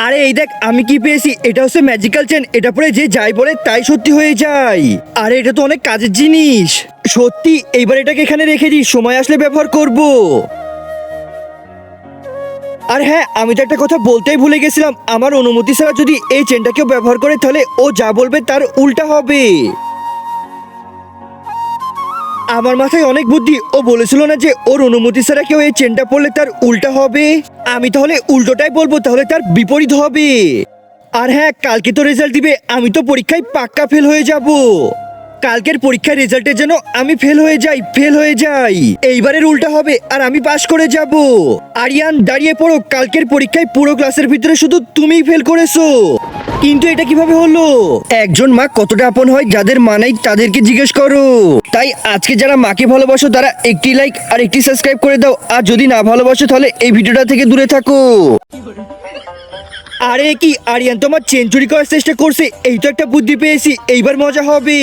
আরে এই দেখ আমি কি পেয়েছি, এটা হচ্ছে ম্যাজিক্যাল চেন। এটা পরে যে যাই বলে তাই সত্যি হয়ে যায়। আরে এটা তো অনেক কাজের জিনিস। সত্যি, এইবার এটাকে এখানে রেখে দিই, সময় আসলে ব্যবহার করব। আর হ্যাঁ, আমি তো একটা কথা বলতেই ভুলে গেছিলাম, আমার অনুমতি ছাড়া যদি এই চেনটা কেউ ব্যবহার করে তাহলে ও যা বলবে তার উল্টা হবে। আমার মাথায় অনেক বুদ্ধি। ও বলেছিল না যে ওর অনুমতি ছাড়া কেউ এই চেনটা পড়লে তার উল্টা হবে। আমি তাহলে উল্টোটাই বলবো, তাহলে তার বিপরীত হবে। আর হ্যাঁ, কালকে তো রেজাল্ট দিবে, আমি তো পরীক্ষায় পাক্কা ফেল হয়ে যাব। কালকের পরীক্ষার রেজাল্টের জন্য আমি ফেল হয়ে যাই। এইবারের উল্টা হবে আর আমি পাশ করে যাব। আরিয়ান দাঁড়িয়ে পড়ো, কালকের পরীক্ষায় পুরো ক্লাসের ভিতরে শুধু তুমিই ফেল করেছো। কিন্তু এটা কিভাবে হলো? একজন মা কতটা আপন হয়, যাদের মা নাই তাদেরকে জিজ্ঞেস করো। তাই আজকে যারা মাকে ভালোবাসো তারা একটি লাইক আর একটি সাবস্ক্রাইব করে দাও, আর যদি না ভালোবাসো তাহলে এই ভিডিওটা থেকে দূরে থাকো। আরে কি আরিয়ান তোমার চেঞ্চুরি করার চেষ্টা করছে? এই তো একটা বুদ্ধি পেয়েছি, এইবার মজা হবে।